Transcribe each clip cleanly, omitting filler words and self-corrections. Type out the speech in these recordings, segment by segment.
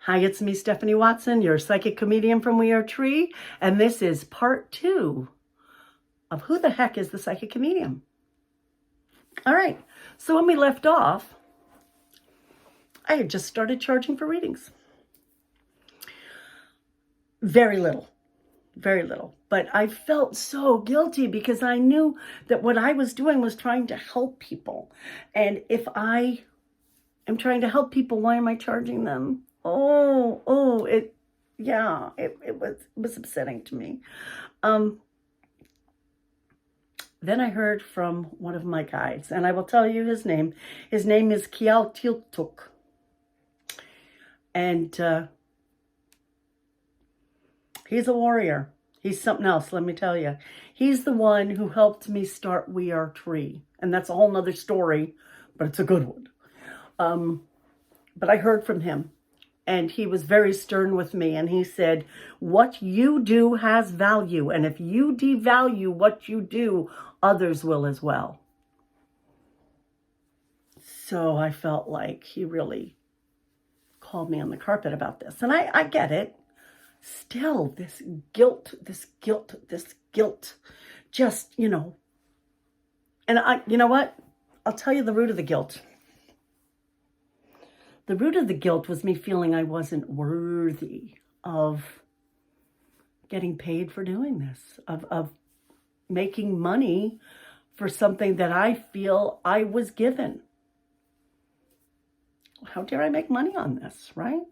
Hi, it's me, Stephanie Watson, your psychic comedian from We Are Tree, and this is part 2 of Who the Heck is the Psychic Comedian? All right, so when we left off, I had just started charging for readings. Very little, but I felt so guilty because I knew that what I was doing was trying to help people. And if I am trying to help people, why am I charging them? It was upsetting to me. Then I heard from one of my guides, and I will tell you his name. His name is Kial Tiltuk. And he's a warrior. He's something else, let me tell you. He's the one who helped me start We Are Tree. And that's a whole nother story, but it's a good one. But I heard from him. And he was very stern with me. And he said, what you do has value. And if you devalue what you do, others will as well. So I felt like he really called me on the carpet about this. And I get it. Still, this guilt. Just, And you know what? I'll tell you the root of the guilt. The root of the guilt was me feeling I wasn't worthy of getting paid for doing this, of making money for something that I feel I was given. How dare I make money on this, right?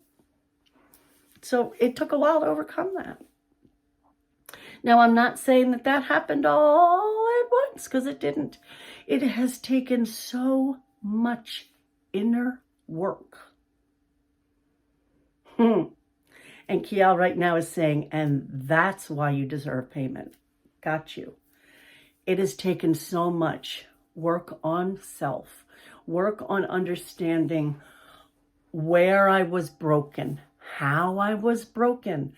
So it took a while to overcome that. Now, I'm not saying that happened all at once, because it didn't. It has taken so much inner work. And Kiel right now is saying, and that's why you deserve payment. Got you. It has taken so much work on self, work on understanding where I was broken, how I was broken,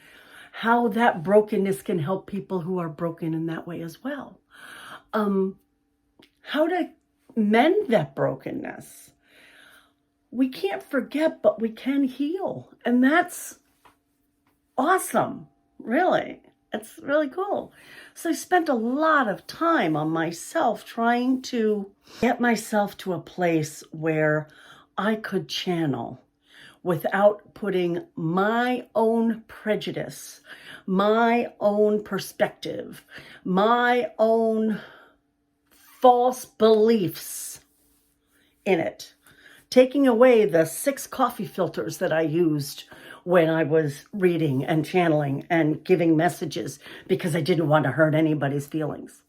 how that brokenness can help people who are broken in that way as well. How to mend that brokenness. We can't forget, but we can heal. And that's awesome, really. It's really cool. So I spent a lot of time on myself trying to get myself to a place where I could channel without putting my own prejudice, my own perspective, my own false beliefs in it. Taking away the 6 coffee filters that I used when I was reading and channeling and giving messages because I didn't want to hurt anybody's feelings.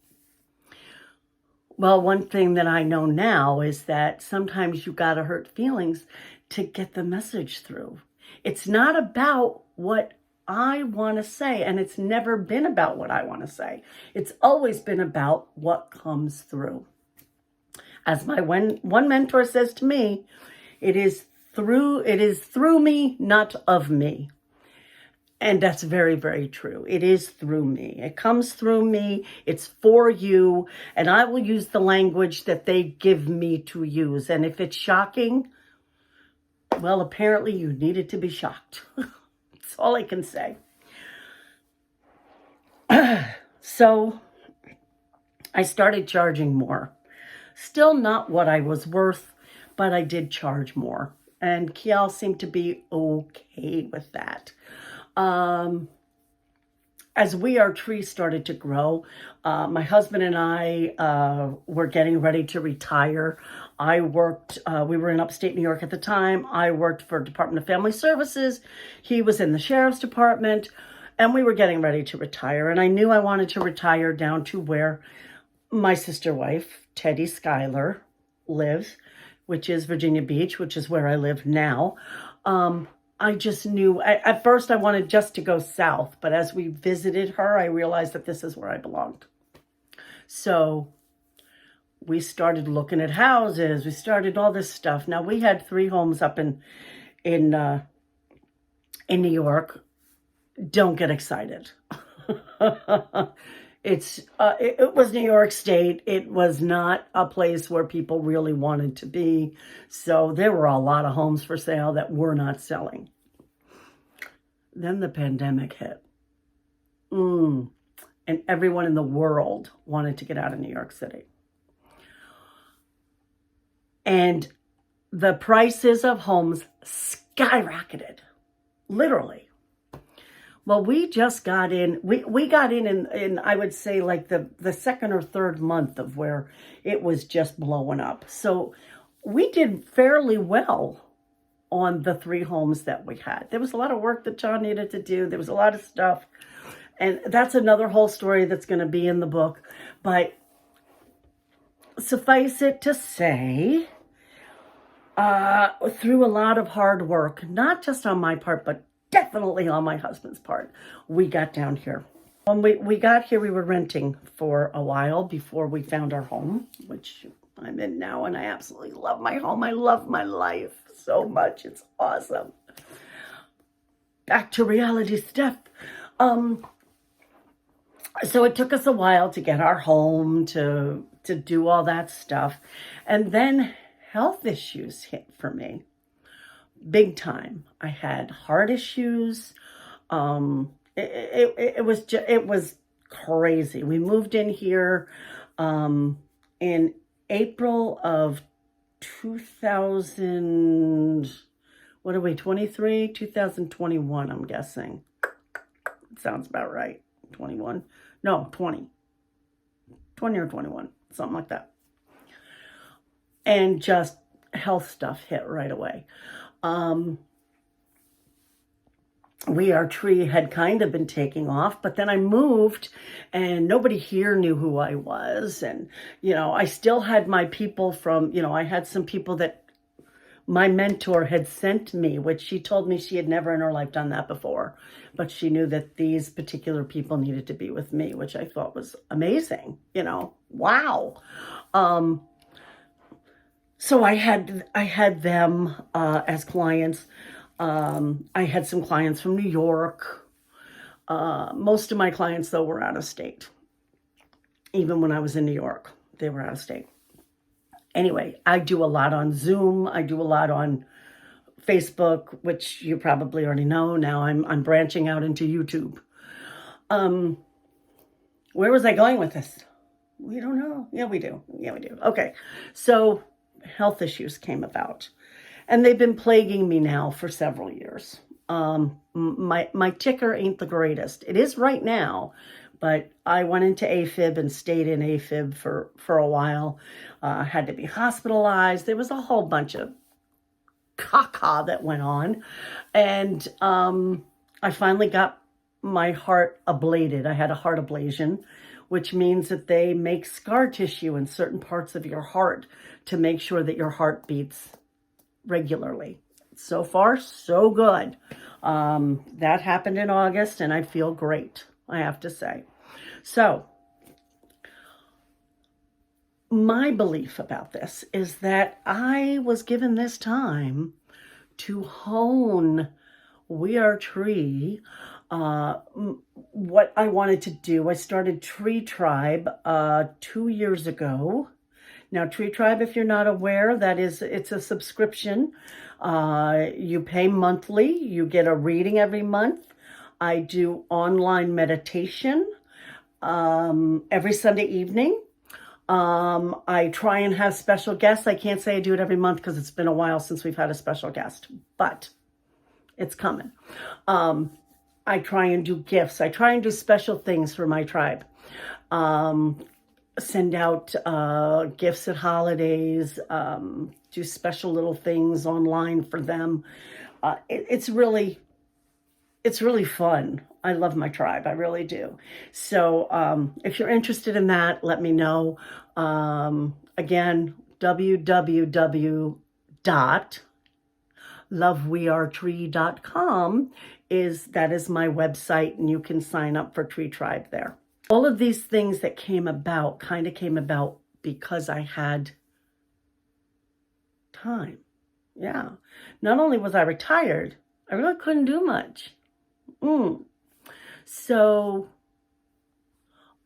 Well, one thing that I know now is that sometimes you got to hurt feelings to get the message through. It's not about what I want to say, and it's never been about what I want to say. It's always been about what comes through. As my one mentor says to me, it is through me, not of me. And that's very, very true. It is through me. It comes through me. It's for you. And I will use the language that they give me to use. And if it's shocking, well, apparently you needed to be shocked. That's all I can say. So I started charging more. Still not what I was worth, but I did charge more. And Kiel seemed to be okay with that. As We Are Tree started to grow, my husband and I were getting ready to retire. I worked, we were in upstate New York at the time. I worked for Department of Family Services. He was in the Sheriff's Department, and we were getting ready to retire. And I knew I wanted to retire down to where my sister wife, Teddy Schuyler, lives, which is Virginia Beach, which is where I live now. I just knew, at first I wanted just to go south, but as we visited her, I realized that this is where I belonged. So we started looking at houses. We started all this stuff. Now, we had 3 homes up in New York. Don't get excited. It was New York State. It was not a place where people really wanted to be. So there were a lot of homes for sale that were not selling. Then the pandemic hit. And everyone in the world wanted to get out of New York City. And the prices of homes skyrocketed, literally. Well, we just got in, we got in I would say like the second or third month of where it was just blowing up. So we did fairly well on the 3 homes that we had. There was a lot of work that John needed to do. There was a lot of stuff. And that's another whole story that's going to be in the book. But suffice it to say, through a lot of hard work, not just on my part, but definitely on my husband's part, we got down here. When we got here, we were renting for a while before we found our home, which I'm in now, and I absolutely love my home. I love my life so much. It's awesome. Back to reality stuff. So it took us a while to get our home, to do all that stuff. And then health issues hit for me. Big time. I had heart issues. It was crazy. We moved in here in April of 2000, what are we, 23? 2021, I'm guessing. Sounds about right. 21. No, 20. 20 or 21. Something like that. And just health stuff hit right away. We Are Tree had kind of been taking off, but then I moved and nobody here knew who I was. And, I still had my people from, I had some people that my mentor had sent me, which she told me she had never in her life done that before. But she knew that these particular people needed to be with me, which I thought was amazing. Wow. So I had them as clients. I had some clients from New York. Most of my clients, though, were out of state. Even when I was in New York, they were out of state. Anyway, I do a lot on Zoom. I do a lot on Facebook, which you probably already know. Now I'm branching out into YouTube. Where was I going with this? We don't know. Yeah, we do. Okay. So health issues came about. And they've been plaguing me now for several years. My ticker ain't the greatest. It is right now, but I went into AFib and stayed in AFib for a while. Had to be hospitalized. There was a whole bunch of caca that went on. And I finally got my heart ablated. I had a heart ablation, which means that they make scar tissue in certain parts of your heart to make sure that your heart beats regularly. So far, so good. That happened in August, and I feel great, I have to say. So, my belief about this is that I was given this time to hone We Are Tree, what I wanted to do. I started Tree Tribe 2 years ago. Now, Tree Tribe, if you're not aware, it's a subscription. You pay monthly. You get a reading every month. I do online meditation every Sunday evening. I try and have special guests. I can't say I do it every month because it's been a while since we've had a special guest, but it's coming. I try and do gifts. I try and do special things for my tribe. Send out gifts at holidays, do special little things online for them. It's really fun. I love my tribe. I really do. So if you're interested in that, let me know. Again, www.lovewearetree.com is my website, and you can sign up for Tree Tribe there. All of these things that came about because I had time. Yeah. Not only was I retired, I really couldn't do much. So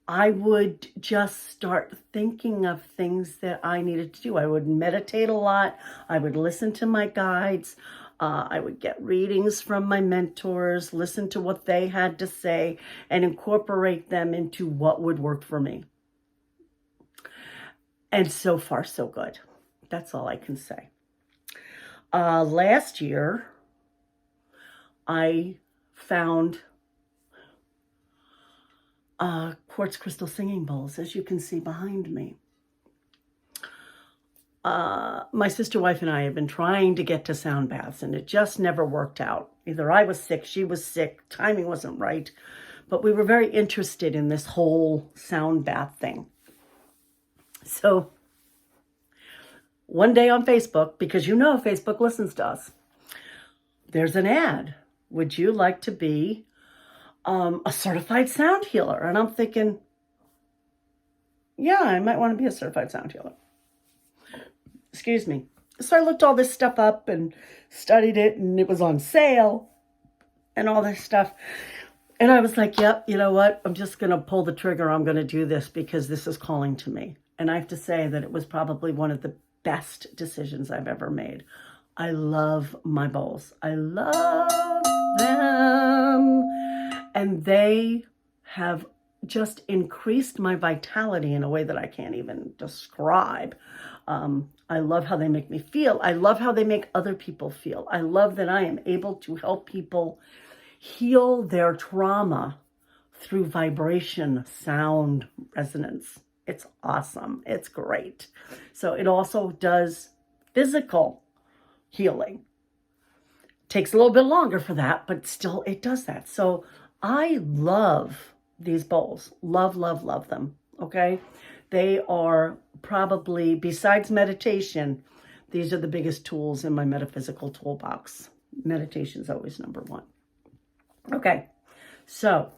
I would just start thinking of things that I needed to do. I would meditate a lot. I would listen to my guides. I would get readings from my mentors, listen to what they had to say, and incorporate them into what would work for me. And so far, so good. That's all I can say. Last year, I found quartz crystal singing bowls, as you can see behind me. My sister wife and I have been trying to get to sound baths, and it just never worked out. Either I was sick, she was sick, timing wasn't right, but we were very interested in this whole sound bath thing. So one day on Facebook, because you know Facebook listens to us, there's an ad. Would you like to be a certified sound healer? And I'm thinking, yeah, I might want to be a certified sound healer. Excuse me. So I looked all this stuff up and studied it, and it was on sale and all this stuff. And I was like, yep, you know what? I'm just going to pull the trigger. I'm going to do this because this is calling to me. And I have to say that it was probably one of the best decisions I've ever made. I love my bowls. I love them. And they have just increased my vitality in a way that I can't even describe. I love how they make me feel. I love how they make other people feel. I love that I am able to help people heal their trauma through vibration, sound, resonance. It's awesome. It's great. So it also does physical healing. Takes a little bit longer for that, but still it does that. So I love these bowls. Love, love, love them. Okay? They are probably, besides meditation, these are the biggest tools in my metaphysical toolbox. Meditation is always number one. Okay, so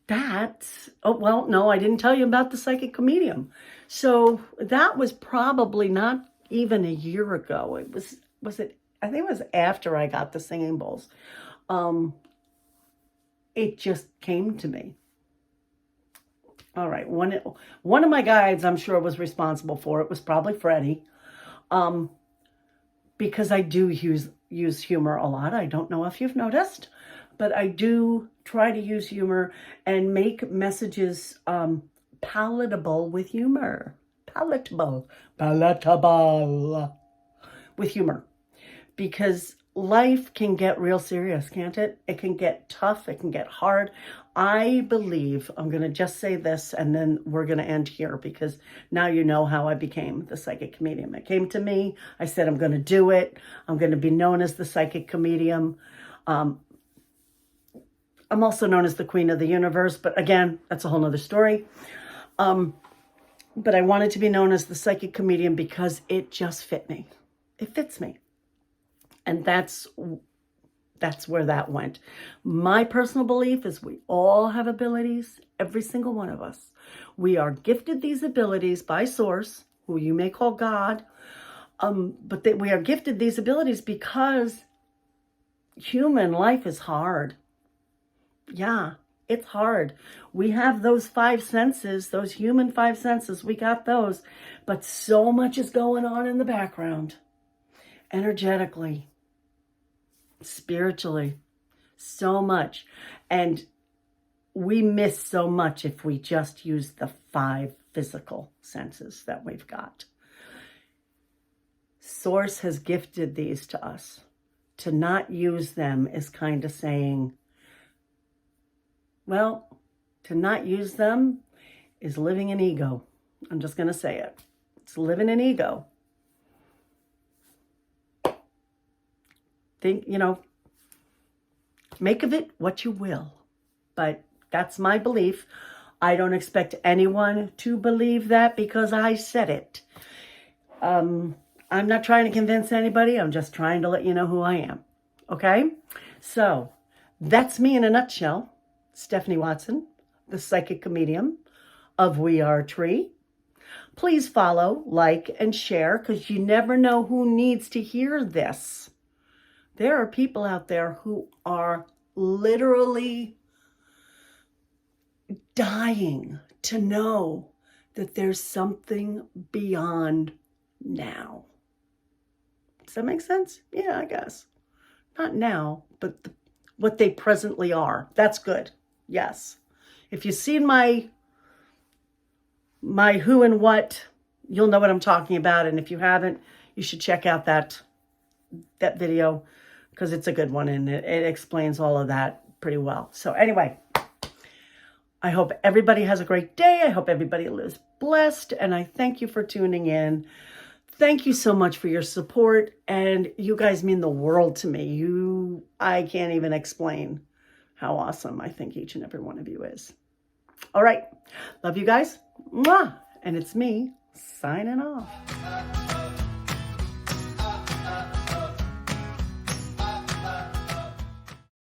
that's, oh, well, no, I didn't tell you about the psychic comedium. So that was probably not even a year ago. It was it, I think it was after I got the singing bowls. It just came to me. All right, one of my guides, I'm sure, was responsible for it. Was probably Freddie, because I do use humor a lot. I don't know if you've noticed, but I do try to use humor and make messages palatable with humor. Palatable with humor, because life can get real serious, can't it? It can get tough. It can get hard. I believe, I'm going to just say this and then we're going to end here, because now you know how I became the psychic comedian. It came to me. I said, I'm going to do it. I'm going to be known as the psychic comedian. I'm also known as the queen of the universe, but again, that's a whole nother story. But I wanted to be known as the psychic comedian because it just fit me. It fits me. And that's where that went. My personal belief is we all have abilities, every single one of us. We are gifted these abilities by Source, who you may call God, but that we are gifted these abilities because human life is hard. Yeah, it's hard. We have those five senses, those human five senses. We got those, but so much is going on in the background, energetically, spiritually, so much. And we miss so much if we just use the five physical senses that we've got. Source has gifted these to us. To not use them is kind of saying, well, to not use them is living in ego. I'm just going to say it. It's living in ego. Think, make of it what you will. But that's my belief. I don't expect anyone to believe that because I said it. I'm not trying to convince anybody. I'm just trying to let you know who I am. Okay? So that's me in a nutshell. Stephanie Watson, the psychic comedian of We Are Tree. Please follow, like, and share, because you never know who needs to hear this. There are people out there who are literally dying to know that there's something beyond now. that make sense? Yeah, I guess. Not now, but what they presently are. That's good. Yes. If you've seen my who and what, you'll know what I'm talking about. And if you haven't, you should check out that video because it's a good one and it explains all of that pretty well. So anyway, I hope everybody has a great day. I hope everybody lives blessed. And I thank you for tuning in. Thank you so much for your support. And you guys mean the world to me. I can't even explain how awesome I think each and every one of you is. All right. Love you guys. Mwah. And it's me signing off.